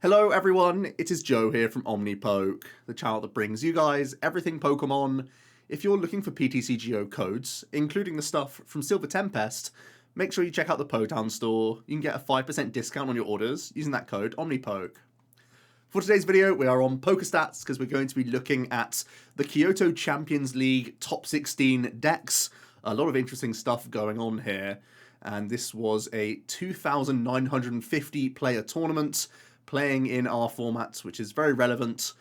Hello everyone, it is Joe here from OmniPoke, the channel that brings you guys everything Pokemon. If you're looking for PTCGO codes, including the stuff from Silver Tempest, make sure you check out the Potown store. You can get a 5% discount on your orders using that code OmniPoke. For today's video, we are on PokeStats because we're going to be looking at the Kyoto Champions League top 16 decks. A lot of interesting stuff going on here, and this was a 2,950 player tournament playing in our format, which is very relevant,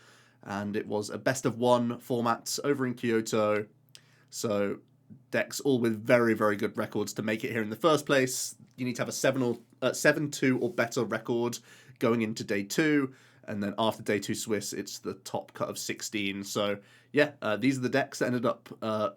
and it was a best of one format over in Kyoto, so decks all with very, very good records to make it here in the first place. You need to have a 7-2 or better record going into day 2, and then after day 2 Swiss, it's the top cut of 16. So yeah, these are the decks that ended up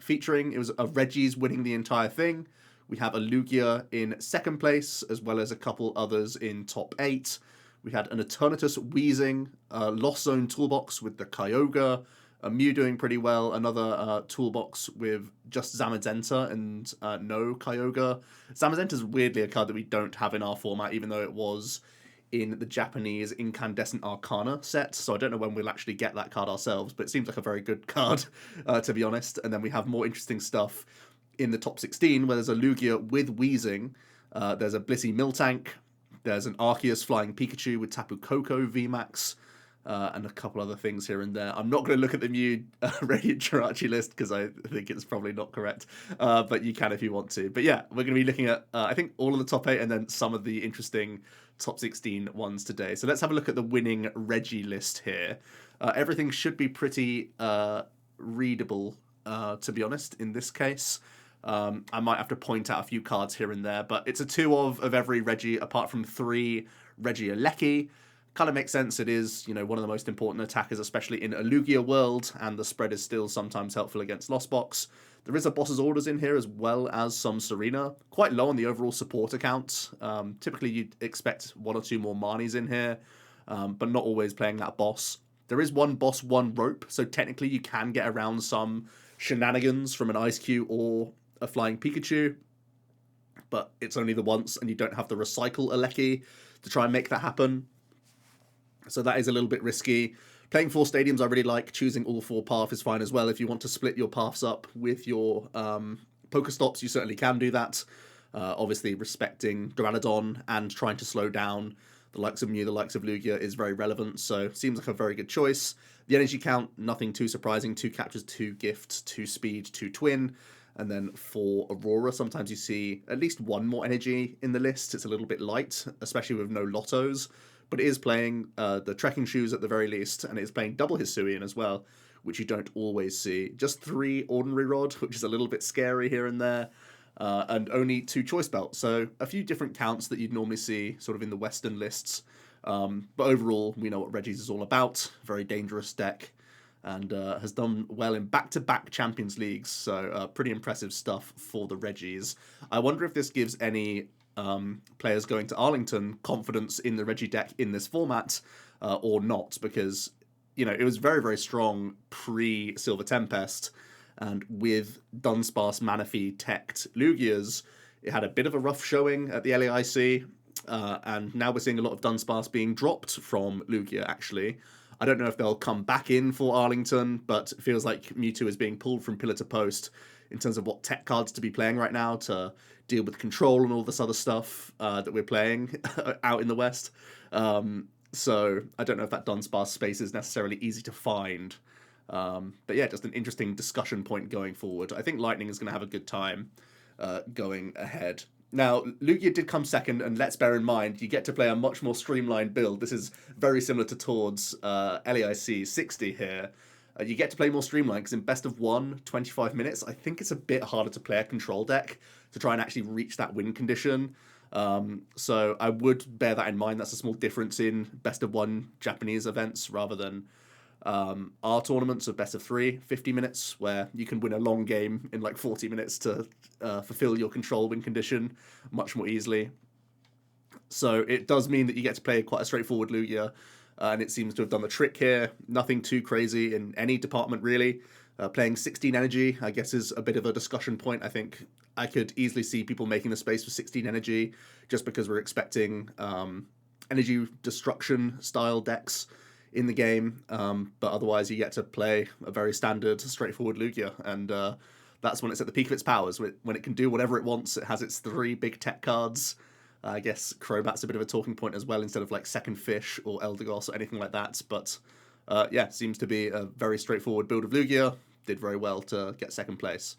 featuring. It was a Regis winning the entire thing. We have a Lugia in second place, as well as a couple others in top 8. We had an Eternatus Weezing, Lost Zone toolbox with the Kyogre, a Mew doing pretty well, another toolbox with just Zamazenta and no Kyogre. Zamazenta is weirdly a card that we don't have in our format, even though it was in the Japanese Incandescent Arcana set, so I don't know when we'll actually get that card ourselves, but it seems like a very good card, to be honest. And then we have more interesting stuff in the top 16, where there's a Lugia with Weezing, there's a Blissey Miltank, there's an Arceus Flying Pikachu with Tapu Koko VMAX, and a couple other things here and there. I'm not going to look at the Mew Radiant Jirachi list because I think it's probably not correct, but you can if you want to. But yeah, we're going to be looking at, I think, all of the top 8 and then some of the interesting top 16 ones today. So let's have a look at the winning Regi list here. Everything should be pretty readable, to be honest, in this case. I might have to point out a few cards here and there, but it's a 2 of every Regi, apart from 3 Regieleki. Kind of makes sense. It is, you know, one of the most important attackers, especially in a Lugia world, and the spread is still sometimes helpful against Lost Box. There is a Boss's Orders in here, as well as some Serena. Quite low on the overall support account. Typically, you'd expect 1 or 2 more Marnies in here, but not always playing that boss. There is 1 boss, 1 rope, so technically you can get around some shenanigans from an Ice Cube or a Flying Pikachu, but it's only the once, and you don't have to recycle a Leki to try and make that happen. So that is a little bit risky. Playing 4 stadiums I really like. Choosing all 4 paths is fine as well. If you want to split your paths up with your Pokestops, you certainly can do that. Obviously respecting Duraludon and trying to slow down the likes of Mew, the likes of Lugia is very relevant, so seems like a very good choice. The energy count, nothing too surprising. 2 captures, 2 gifts, 2 speed, 2 twin, and then 4 Aurora. Sometimes you see at least 1 more energy in the list. It's a little bit light, especially with no Lottos, but it is playing the Trekking Shoes at the very least, and it is playing double Hisuian as well, which you don't always see. Just 3 Ordinary Rod, which is a little bit scary here and there, and only 2 Choice Belts, so a few different counts that you'd normally see sort of in the Western lists. But overall, we know what Regis is all about. Very dangerous deck, and has done well in back-to-back Champions Leagues, so pretty impressive stuff for the Regis. I wonder if this gives any players going to Arlington confidence in the Regi deck in this format, or not, because, you know, it was very, very strong pre-Silver Tempest, and with Dunsparce Manaphy teched Lugias, it had a bit of a rough showing at the LAIC, and now we're seeing a lot of Dunsparce being dropped from Lugia, actually. I don't know if they'll come back in for Arlington, but it feels like Mewtwo is being pulled from pillar to post in terms of what tech cards to be playing right now to deal with control and all this other stuff that we're playing out in the West. So I don't know if that Dunsparce space is necessarily easy to find. But yeah, just an interesting discussion point going forward. I think Lightning is going to have a good time going ahead. Now, Lugia did come second, and let's bear in mind, you get to play a much more streamlined build. This is very similar to Todd's LAIC 60 here. You get to play more streamlined, because in best of 1, 25 minutes, I think it's a bit harder to play a control deck to try and actually reach that win condition. So I would bear that in mind. That's a small difference in best of 1 Japanese events rather than our tournaments of best of 3, 50 minutes, where you can win a long game in like 40 minutes to fulfill your control win condition much more easily. So it does mean that you get to play quite a straightforward Lugia, and it seems to have done the trick here. Nothing too crazy in any department, really. Playing 16 energy, I guess, is a bit of a discussion point. I think I could easily see people making the space for 16 energy just because we're expecting energy destruction style decks in the game, but otherwise you get to play a very standard, straightforward Lugia, and that's when it's at the peak of its powers, when it can do whatever it wants. It has its 3 big tech cards. I guess Crobat's a bit of a talking point as well, instead of like Second Fish or Eldegoss or anything like that, but yeah, seems to be a very straightforward build of Lugia. Did very well to get second place.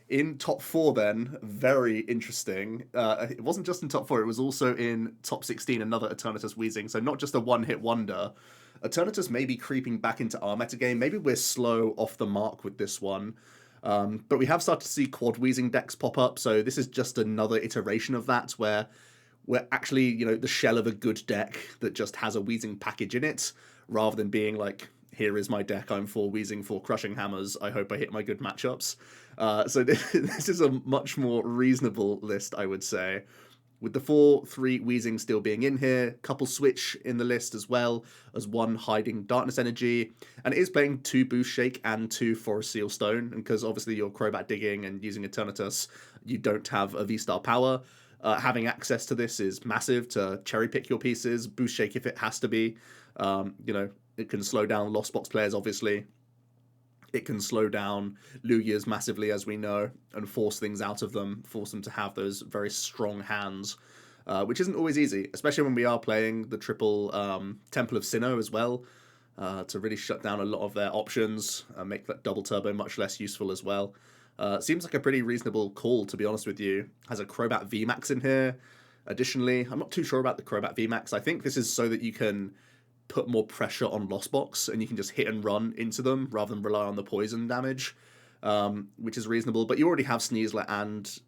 In top 4 then, very interesting. It wasn't just in top 4, it was also in top 16, another Eternatus Weezing, so not just a one-hit wonder. Eternatus may be creeping back into our metagame. Maybe we're slow off the mark with this one. But we have started to see quad Weezing decks pop up, so this is just another iteration of that, where we're actually, you know, the shell of a good deck that just has a Weezing package in it, rather than being like, here is my deck, I'm 4 Weezing, 4 Crushing Hammers, I hope I hit my good matchups. So this is a much more reasonable list, I would say. With the 4-3 Weezing still being in here, couple Switch in the list as well as 1 Hiding Darkness Energy, and it is playing 2 Boost Shake and 2 Forest Seal Stone, and because obviously you're Crobat digging and using Eternatus, you don't have a V-Star power. Having access to this is massive to cherry pick your pieces, Boost Shake if it has to be. You know, it can slow down Lost Box players, obviously. It can slow down Lugias massively, as we know, and force things out of them, force them to have those very strong hands, which isn't always easy, especially when we are playing the triple Temple of Sinnoh as well, to really shut down a lot of their options, make that double turbo much less useful as well. Seems like a pretty reasonable call, to be honest with you. Has a Crobat VMAX in here. Additionally, I'm not too sure about the Crobat VMAX. I think this is so that you can put more pressure on Lost Box, and you can just hit and run into them rather than rely on the poison damage, which is reasonable. But you already have Sneasler and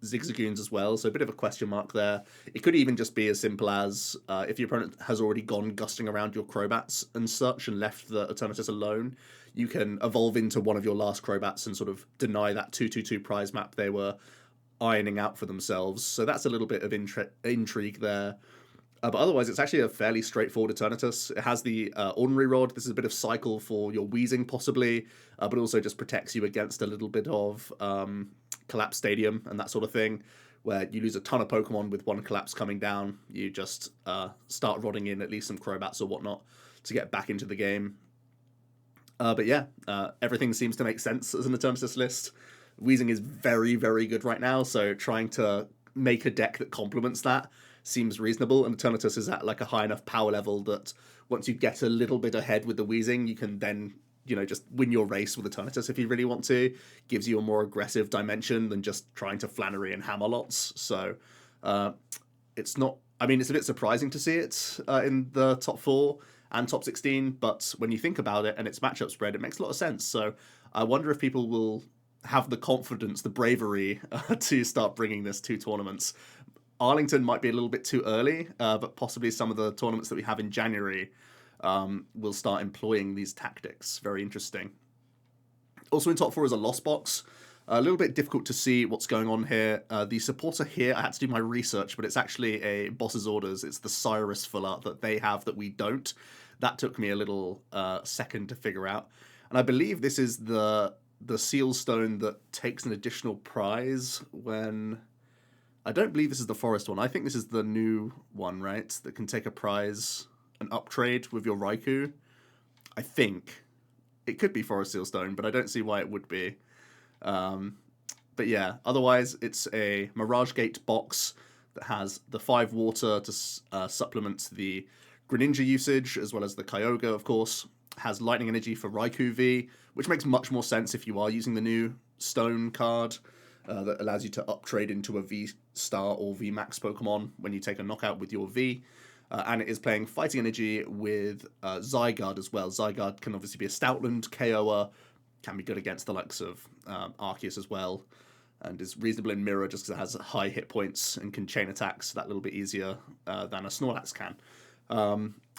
Zigzagoons as well, so a bit of a question mark there. It could even just be as simple as if your opponent has already gone gusting around your Crobats and such and left the Eternatus alone, you can evolve into one of your last Crobats and sort of deny that 2/2/2 prize map they were ironing out for themselves. So that's a little bit of intrigue there. But otherwise, it's actually a fairly straightforward Eternatus. It has the Ordinary Rod. This is a bit of cycle for your Weezing, possibly, but also just protects you against a little bit of Collapse Stadium and that sort of thing, where you lose a ton of Pokemon with 1 Collapse coming down. You just start rodding in at least some Crobats or whatnot to get back into the game. But yeah, everything seems to make sense as an Eternatus list. Weezing is very, very good right now, so trying to make a deck that complements that seems reasonable, and Eternatus is at like a high enough power level that once you get a little bit ahead with the Weezing, you can then, you know, just win your race with Eternatus if you really want to. Gives you a more aggressive dimension than just trying to Flannery and hammer lots. So it's not, I mean, it's a bit surprising to see it in the top 4 and top 16, but when you think about it and its matchup spread, it makes a lot of sense. So I wonder if people will have the confidence, the bravery to start bringing this to tournaments. Arlington might be a little bit too early, but possibly some of the tournaments that we have in January will start employing these tactics. Very interesting. Also in top 4 is a Lost Box. A little bit difficult to see what's going on here. The supporter here, I had to do my research, but it's actually a Boss's Orders. It's the Cyrus full art that they have that we don't. That took me a little second to figure out. And I believe this is the Seal Stone that takes an additional prize when... I don't believe this is the Forest one. I think this is the new one, right? That can take a prize, an uptrade with your Raikou. I think. It could be Forest Seal Stone, but I don't see why it would be. But yeah, otherwise it's a Mirage Gate box that has the 5 water to supplement the Greninja usage, as well as the Kyogre, of course. Has Lightning Energy for Raikou V, which makes much more sense if you are using the new Stone card. That allows you to uptrade into a V-Star or VMAX Pokemon when you take a knockout with your V. And it is playing Fighting Energy with Zygarde as well. Zygarde can obviously be a Stoutland KO'er, can be good against the likes of Arceus as well, and is reasonable in Mirror just because it has high hit points and can chain attacks that little bit easier than a Snorlax can.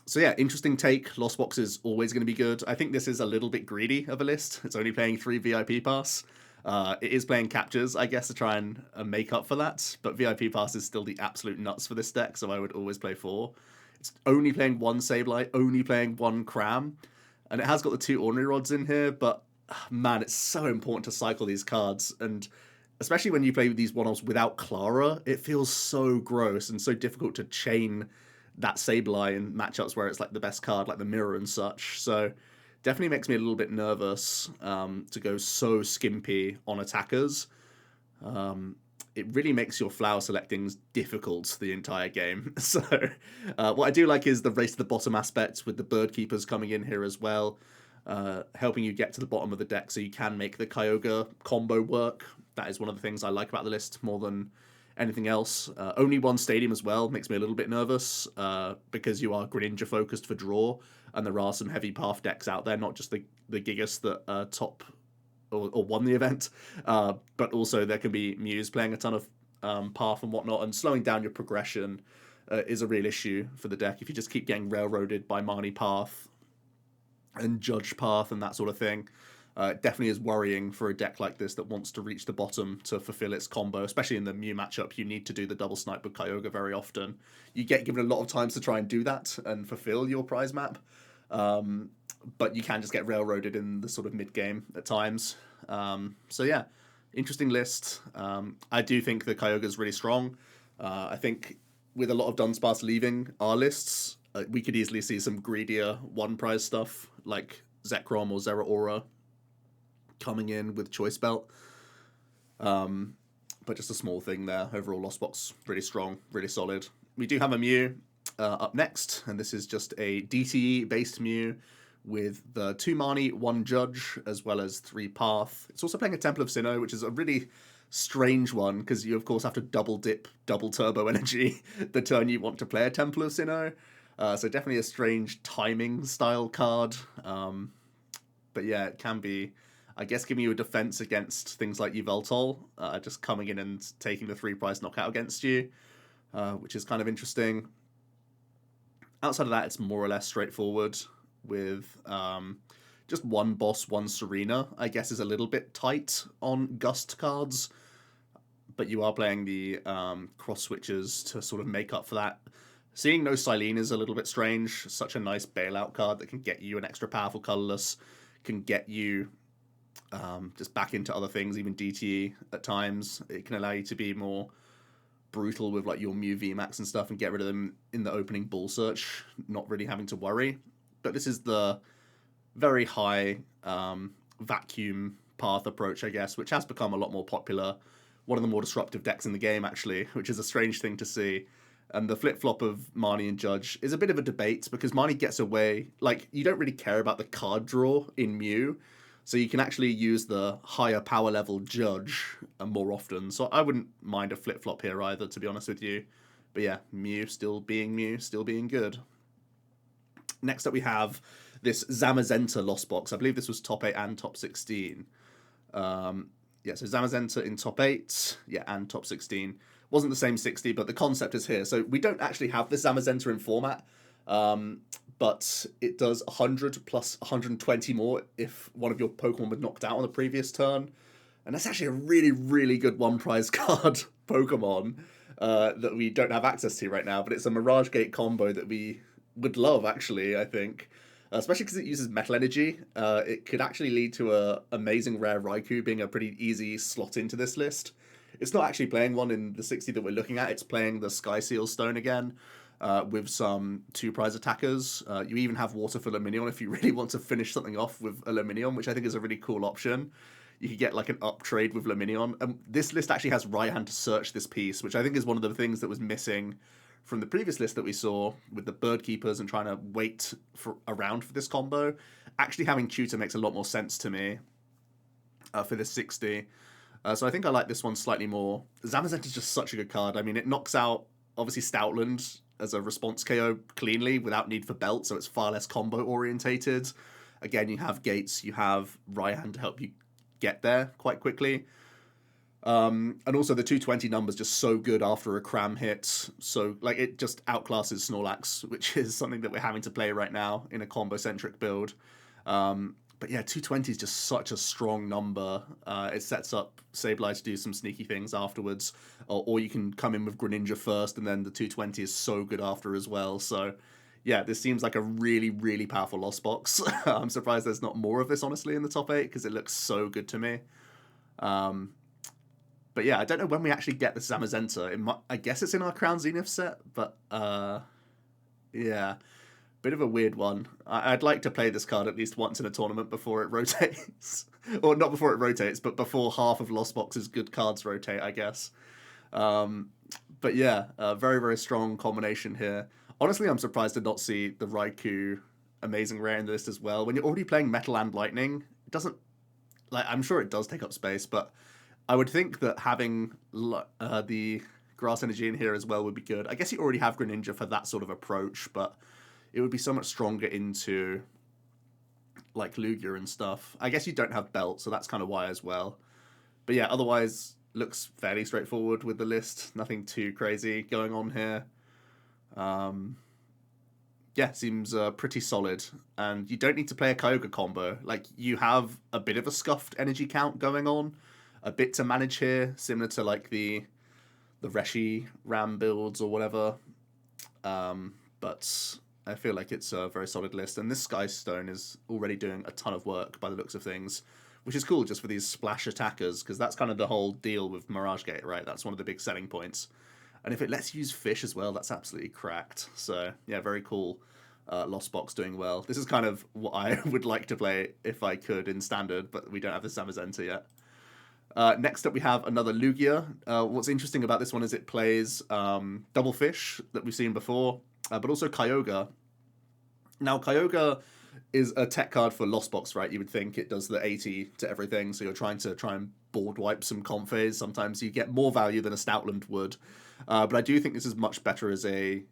So yeah, interesting take. Lost Box is always going to be good. I think this is a little bit greedy of a list. It's only playing 3 VIP Pass. It is playing Captures, I guess, to try and make up for that, but VIP Pass is still the absolute nuts for this deck, so I would always play 4. It's only playing 1 Sableye, only playing 1 Cram, and it has got the 2 Ordinary Rods in here, but man, it's so important to cycle these cards, and especially when you play with these one-offs without Clara, it feels so gross and so difficult to chain that Sableye in matchups where it's like the best card, like the mirror and such. So definitely makes me a little bit nervous to go so skimpy on attackers. It really makes your flower selectings difficult the entire game. So what I do like is the race to the bottom aspect with the bird keepers coming in here as well, helping you get to the bottom of the deck so you can make the Kyogre combo work. That is one of the things I like about the list more than anything else. Only one stadium as well makes me a little bit nervous because you are Greninja focused for draw, and there are some heavy path decks out there, not just the Gigas that top or won the event, but also there can be Mews playing a ton of path and whatnot, and slowing down your progression is a real issue for the deck if you just keep getting railroaded by Marnie path and Judge path and that sort of thing. It definitely is worrying for a deck like this that wants to reach the bottom to fulfill its combo, especially in the Mew matchup. You need to do the double snipe with Kyogre very often. You get given a lot of times to try and do that and fulfill your prize map, but you can just get railroaded in the sort of mid game at times. So yeah, interesting list. I do think the Kyogre is really strong. I think with a lot of Dunsparce leaving our lists, we could easily see some greedier one prize stuff like Zekrom or Zeraora coming in with Choice Belt. But just a small thing there. Overall, Lost Box, really strong, really solid. We do have a Mew up next, and this is just a DTE-based Mew with the 2 Marnie, 1 Judge, as well as 3 Path. It's also playing a Temple of Sinnoh, which is a really strange one, because you, of course, have to double dip, double turbo energy the turn you want to play a Temple of Sinnoh. So definitely a strange timing style card. But yeah, it can be, I guess, giving you a defense against things like Yveltal, just coming in and taking the 3 prize knockout against you, which is kind of interesting. Outside of that, it's more or less straightforward with just 1 boss, 1 Serena, I guess is a little bit tight on Gust cards, but you are playing the cross switches to sort of make up for that. Seeing no Silene is a little bit strange. Such a nice bailout card that can get you an extra powerful colorless, can get you just back into other things, even DTE at times. It can allow you to be more brutal with like your Mew VMAX and stuff and get rid of them in the opening bull search, not really having to worry. But this is the very high vacuum path approach, I guess, which has become a lot more popular. One of the more disruptive decks in the game, actually, which is a strange thing to see. And the flip-flop of Marnie and Judge is a bit of a debate because Marnie gets away, like, you don't really care about the card draw in Mew, so you can actually use the higher power level Judge more often. So I wouldn't mind a flip-flop here either, to be honest with you. But yeah, Mew, still being good. Next up we have this Zamazenta Lost Box. I believe this was top 8 and top 16. Yeah, so Zamazenta in top 8, yeah, and top 16. Wasn't the same 60, but the concept is here. So we don't actually have this Zamazenta in format, but it does 100 plus 120 more if one of your Pokemon were knocked out on the previous turn. And that's actually a really, really good one prize card Pokemon that we don't have access to right now, but it's a Mirage Gate combo that we would love, actually, I think. Especially because it uses Metal Energy. It could actually lead to a amazing rare Raikou being a pretty easy slot into this list. It's not actually playing one in the 60 that we're looking at. It's playing the Sky Seal Stone again with some 2 prize attackers. You even have Water for Luminion if you really want to finish something off with a Luminion, which I think is a really cool option. You could get like an up trade with Luminion. This list actually has right hand to search this piece, which I think is one of the things that was missing from the previous list that we saw with the bird keepers and trying to wait around for this combo. Actually having Tutor makes a lot more sense to me for this 60. So I think I like this one slightly more. Zamazenta is just such a good card. I mean, it knocks out, obviously, Stoutland as a response KO cleanly without need for belt, so it's far less combo orientated. Again, you have gates, you have Raihan to help you get there quite quickly. And also the 220 number's just so good after a cram hit. So, like, it just outclasses Snorlax, which is something that we're having to play right now in a combo-centric build. But yeah, 220 is just such a strong number. It sets up Sableye to do some sneaky things afterwards. Or you can come in with Greninja first, and then the 220 is so good after as well. So yeah, this seems like a really, really powerful Lost Box. I'm surprised there's not more of this, honestly, in the top 8, because it looks so good to me. But yeah, I don't know when we actually get the Zamazenta. I guess it's in our Crown Zenith set, but Yeah, bit of a weird one. I'd like to play this card at least once in a tournament before it rotates. Or not before it rotates, but before half of Lost Box's good cards rotate, I guess. Um, but yeah, a very, very strong combination here. Honestly, I'm surprised to not see the Raikou amazing rare in the list as well. When you're already playing Metal and Lightning, it doesn't... Like, I'm sure it does take up space, but I would think that having the Grass Energy in here as well would be good. I guess you already have Greninja for that sort of approach, but it would be so much stronger into like Lugia and stuff. I guess you don't have Belt, so that's kind of why as well. But yeah, otherwise looks fairly straightforward with the list. Nothing too crazy going on here. Yeah, seems pretty solid. And you don't need to play a Kyogre combo. Like, you have a bit of a scuffed energy count going on. A bit to manage here, similar to like the Reshi Ram builds or whatever. But I feel like it's a very solid list. And this Sky Stone is already doing a ton of work by the looks of things, which is cool just for these splash attackers, because that's kind of the whole deal with Mirage Gate, right? That's one of the big selling points. And if it lets you use fish as well, that's absolutely cracked. So yeah, very cool. Lost Box doing well. This is kind of what I would like to play if I could in Standard, but we don't have the Zamazenta yet. Next up, we have another Lugia. What's interesting about this one is it plays Double Fish that we've seen before, but also Kyogre. Now, Kyogre is a tech card for Lost Box, right? You would think it does the 80 to everything, so you're trying and board wipe some Comphase. Sometimes you get more value than a Stoutland would. But I do think this is much better as a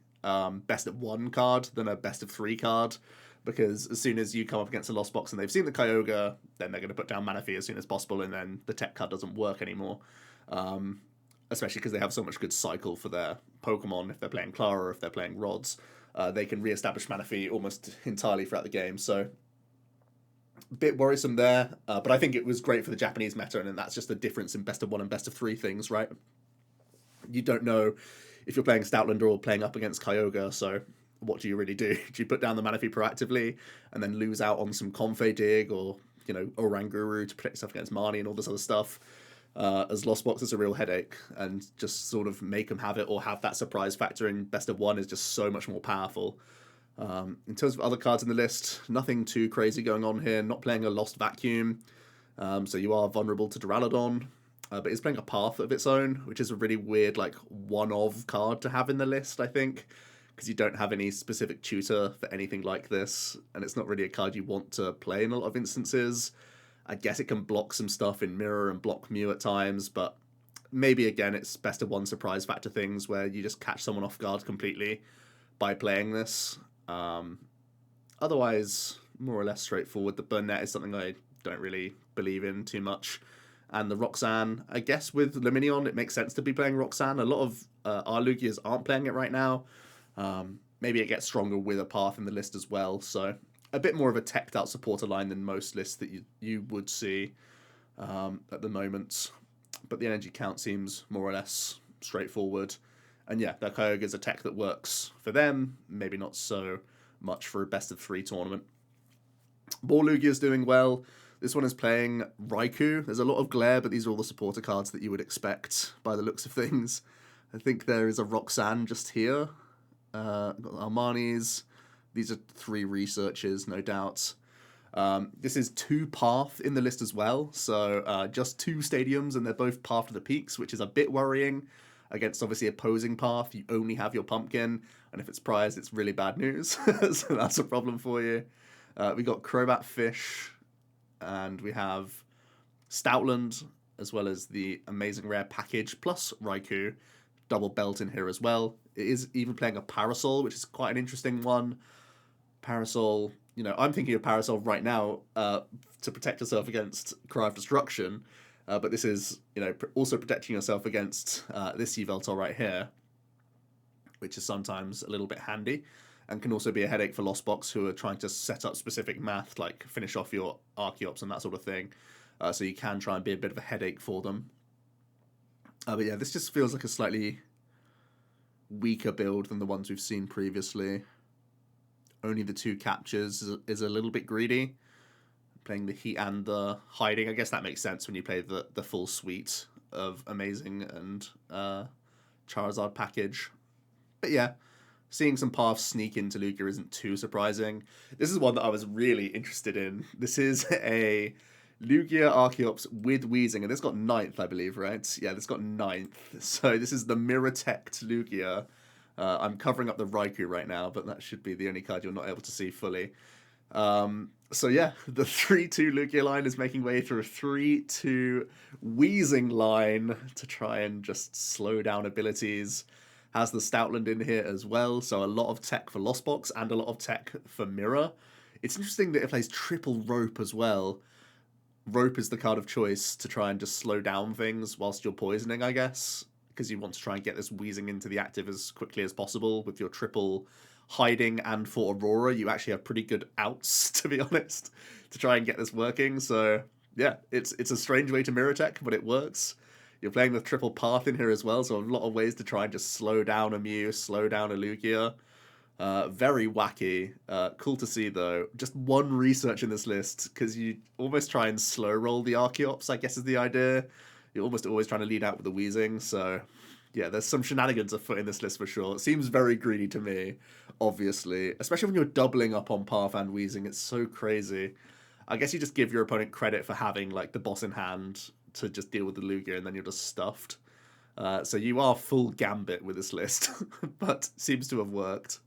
best of 1 card than a best of 3 card, because as soon as you come up against a Lost Box and they've seen the Kyogre, then they're going to put down Manaphy as soon as possible, and then the tech card doesn't work anymore. Especially because they have so much good cycle for their Pokemon. If they're playing Clara or if they're playing Rods, they can re-establish Manaphy almost entirely throughout the game. So a bit worrisome there, but I think it was great for the Japanese meta, and that's just the difference in best of 1 and best of 3 things, right? You don't know if you're playing Stoutlander or playing up against Kyogre, so what do you really do? Do you put down the Manaphy proactively and then lose out on some Comfey Dig or, you know, Oranguru to protect yourself against Marnie and all this other stuff? As Lost Box is a real headache, and just sort of make them have it or have that surprise factor in best of 1 is just so much more powerful. In terms of other cards in the list, nothing too crazy going on here. Not playing a Lost Vacuum, so you are vulnerable to Duraludon. But it's playing a Path of its own, which is a really weird, like, one-of card to have in the list, I think, because you don't have any specific tutor for anything like this, and it's not really a card you want to play in a lot of instances. I guess it can block some stuff in Mirror and block Mew at times, but maybe, again, it's best of 1 surprise factor things where you just catch someone off guard completely by playing this. Otherwise, more or less straightforward. The Burnett is something I don't really believe in too much. And the Roxanne, I guess with Luminion, it makes sense to be playing Roxanne. A lot of our Lugias aren't playing it right now. Maybe it gets stronger with a Path in the list as well. So a bit more of a teched out supporter line than most lists that you would see at the moment. But the energy count seems more or less straightforward. And yeah, that Kyogre is a tech that works for them. Maybe not so much for a best of 3 tournament. Ball Lugia is doing well. This one is playing Raikou. There's a lot of glare, but these are all the supporter cards that you would expect by the looks of things. I think there is a Roxanne just here. Got Armani's. These are 3 researches, no doubt. This is 2 Path in the list as well. So just 2 stadiums, and they're both Path to the Peaks, which is a bit worrying. Against obviously opposing Path, you only have your Pumpkin, and if it's prized, it's really bad news. So that's a problem for you. We got Crobat Fish, and we have Stoutland, as well as the amazing rare package, plus Raikou, double belt in here as well. It is even playing a Parasol, which is quite an interesting one. Parasol, you know, I'm thinking of Parasol right now to protect yourself against Cry of Destruction, but this is, you know, also protecting yourself against this Yveltal right here, which is sometimes a little bit handy, and can also be a headache for Lost Box, who are trying to set up specific math, like finish off your Archeops and that sort of thing. So you can try and be a bit of a headache for them. But yeah, this just feels like a slightly weaker build than the ones we've seen previously. Only the 2 captures is a little bit greedy. Playing the Heat and the Hiding, I guess that makes sense when you play the full suite of Amazing and Charizard package. But yeah, seeing some paths sneak into Lugia isn't too surprising. This is one that I was really interested in. This is a Lugia Arceus with Weezing, and this got 9th, I believe, right? Yeah, this got 9th. So this is the Mirror Teched Lugia. I'm covering up the Raikou right now, but that should be the only card you're not able to see fully. So yeah, the 3-2 Lugia line is making way through a 3-2 Weezing line to try and just slow down abilities. Has the Stoutland in here as well, so a lot of tech for Lost Box and a lot of tech for Mirror. It's interesting that it plays triple Rope as well. Rope is the card of choice to try and just slow down things whilst you're poisoning, I guess, because you want to try and get this Weezing into the active as quickly as possible with your triple hiding, and for Aurora you actually have pretty good outs, to be honest, to try and get this working. So yeah, it's a strange way to mirror tech, but it works. You're playing the triple path in here as well, so a lot of ways to try and just slow down a Mew, slow down a Lugia. Very wacky. Cool to see though. Just one research in this list, because you almost try and slow roll the Archeops, I guess is the idea. You're almost always trying to lead out with the Weezing, so yeah, there's some shenanigans afoot in this list for sure. It seems very greedy to me, obviously. Especially when you're doubling up on Path and Weezing, it's so crazy. I guess you just give your opponent credit for having like the boss in hand to just deal with the Lugia, and then you're just stuffed. So you are full gambit with this list, but seems to have worked.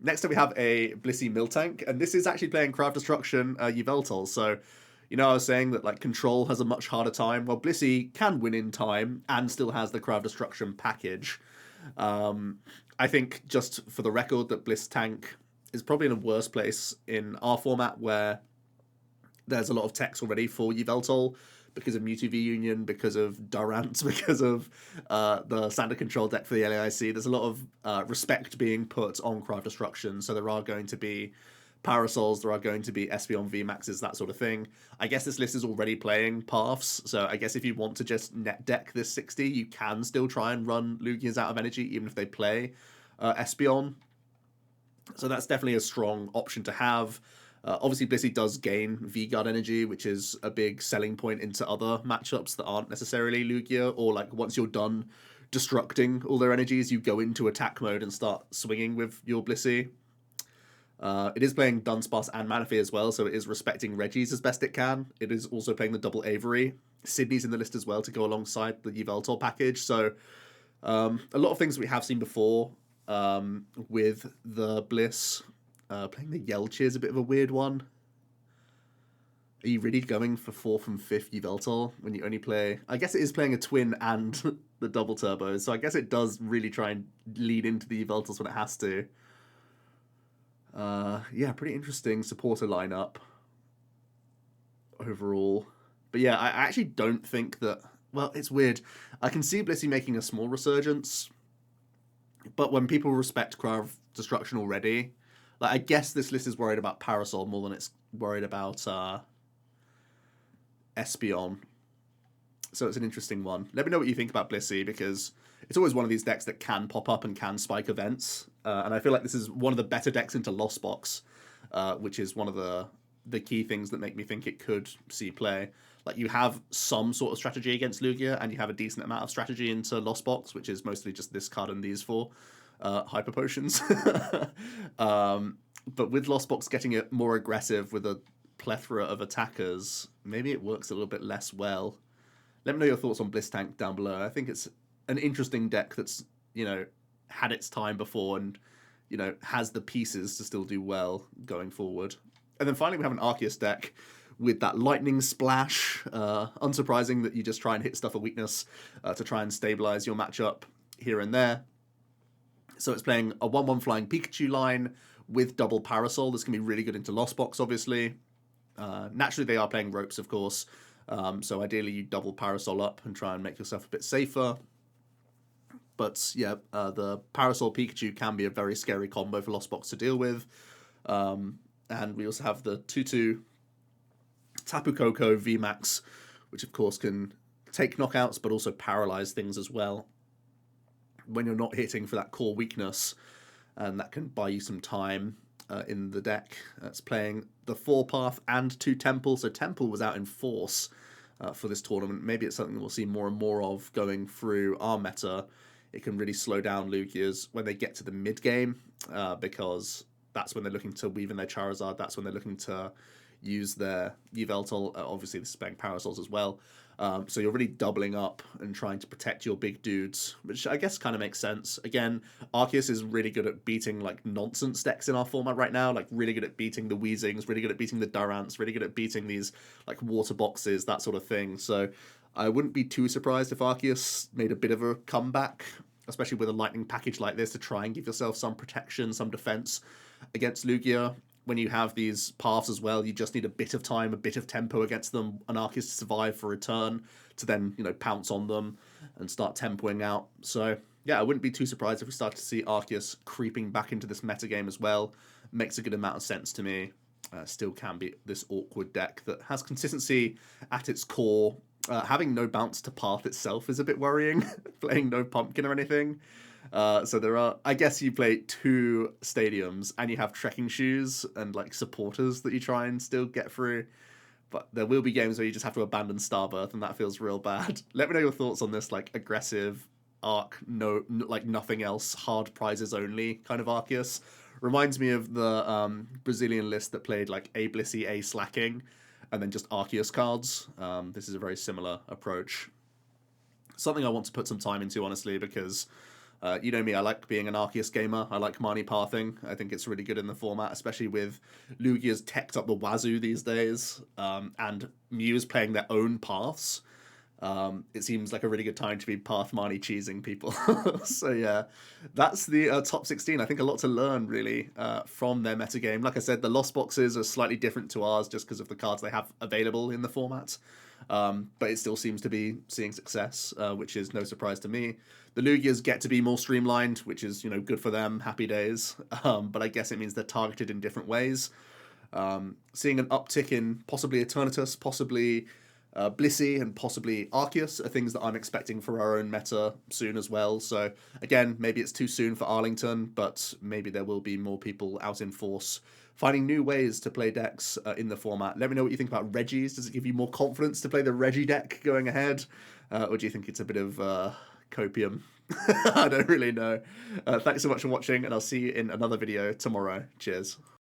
Next up we have a Blissey Miltank, and this is actually playing Craft Destruction Yveltal, so you know I was saying that like Control has a much harder time. Well, Blissey can win in time and still has the Craft Destruction package. I think, just for the record, that Bliss Tank is probably in a worse place in our format, where there's a lot of text already for Yveltal, because of Mewtwo V Union, because of Durant, because of the standard control deck for the LAIC. There's a lot of respect being put on Craft Destruction, so there are going to be Parasols, there are going to be Espeon VMAXs, that sort of thing. I guess this list is already playing Paths, so I guess if you want to just net deck this 60, you can still try and run Lugias out of energy, even if they play Espeon. So that's definitely a strong option to have. Obviously, Blissey does gain V-Guard energy, which is a big selling point into other matchups that aren't necessarily Lugia, or like once you're done destructing all their energies, you go into attack mode and start swinging with your Blissey. It is playing Dunsparce and Manaphy as well, so it is respecting Regis as best it can. It is also playing the double Avery. Sydney's in the list as well to go alongside the Yveltal package, so a lot of things we have seen before with the Bliss. Playing the Yelchi is a bit of a weird one. Are you really going for 4th and 5th Yveltal when you only play... I guess it is playing a Twin and the double turbo, so I guess it does really try and lead into the Yveltals when it has to. Yeah, pretty interesting supporter lineup overall. But yeah, I actually don't think that... Well, it's weird. I can see Blissey making a small resurgence, but when people respect Craft Destruction already... Like, I guess this list is worried about Parasol more than it's worried about Espeon. So it's an interesting one. Let me know what you think about Blissey, because it's always one of these decks that can pop up and can spike events. And I feel like this is one of the better decks into Lost Box, which is one of the key things that make me think it could see play. Like, you have some sort of strategy against Lugia, and you have a decent amount of strategy into Lost Box, which is mostly just this card and these four. Hyper Potions. But with Lost Box getting it more aggressive with a plethora of attackers, maybe it works a little bit less well. Let me know your thoughts on Bliss Tank down below. I think it's an interesting deck that's, you know, had its time before and, you know, has the pieces to still do well going forward. And then finally we have an Arceus deck with that Lightning Splash. Unsurprising that you just try and hit stuff a weakness to try and stabilize your matchup here and there. So it's playing a 1-1 flying Pikachu line with double Parasol. This can be really good into Lost Box, obviously. Naturally, they are playing Ropes, of course. So ideally, you double Parasol up and try and make yourself a bit safer. But yeah, the Parasol Pikachu can be a very scary combo for Lost Box to deal with. And we also have the 2-2 Tapu Koko VMAX, which of course can take knockouts, but also paralyze things as well when you're not hitting for that core weakness, and that can buy you some time in the deck. It's playing the 4-path and 2 Temple, so Temple was out in force for this tournament. Maybe it's something we'll see more and more of going through our meta it can really slow down Lugias when they get to the mid game, because that's when they're looking to weave in their Charizard, that's when they're looking to use their Yveltal. Obviously, this is playing Parasols as well. So you're really doubling up and trying to protect your big dudes, which I guess kind of makes sense. Again, Arceus is really good at beating like nonsense decks in our format right now, like really good at beating the Weezings, really good at beating the Durants, really good at beating these like water boxes, that sort of thing. So I wouldn't be too surprised if Arceus made a bit of a comeback, especially with a lightning package like this, to try and give yourself some protection, some defense against Lugia. When you have these paths as well, you just need a bit of time, a bit of tempo against them, an Arceus to survive for a turn, to then, you know, pounce on them and start tempoing out. So, yeah, I wouldn't be too surprised if we start to see Arceus creeping back into this metagame as well. Makes a good amount of sense to me. Still can be this awkward deck that has consistency at its core. Having no bounce to path itself is a bit worrying, playing no pumpkin or anything. So there are, I guess you play 2 stadiums and you have trekking shoes and like supporters that you try and still get through. But there will be games where you just have to abandon Starbirth, and that feels real bad. Let me know your thoughts on this like aggressive arc, no, like nothing else, hard prizes only kind of Arceus. Reminds me of the Brazilian list that played like a Blissey, a Slacking, and then just Arceus cards. This is a very similar approach. Something I want to put some time into, honestly, because you know me, I like being an Arceus gamer. I like Marnie pathing. I think it's really good in the format, especially with Lugia's teched up the wazoo these days, and Mew's playing their own paths. It seems like a really good time to be path Marnie cheesing people. So yeah, that's the top 16. I think a lot to learn, really, from their metagame. Like I said, the Lost Boxes are slightly different to ours just because of the cards they have available in the format. But it still seems to be seeing success, which is no surprise to me. The Lugias get to be more streamlined, which is, you know, good for them, happy days. But I guess it means they're targeted in different ways. Seeing an uptick in possibly Eternatus, possibly Blissey, and possibly Arceus are things that I'm expecting for our own meta soon as well. So again, maybe it's too soon for Arlington, but maybe there will be more people out in force finding new ways to play decks in the format. Let me know what you think about Regis. Does it give you more confidence to play the Regi deck going ahead? Or do you think it's a bit of copium? I don't really know. Thanks so much for watching, and I'll see you in another video tomorrow. Cheers.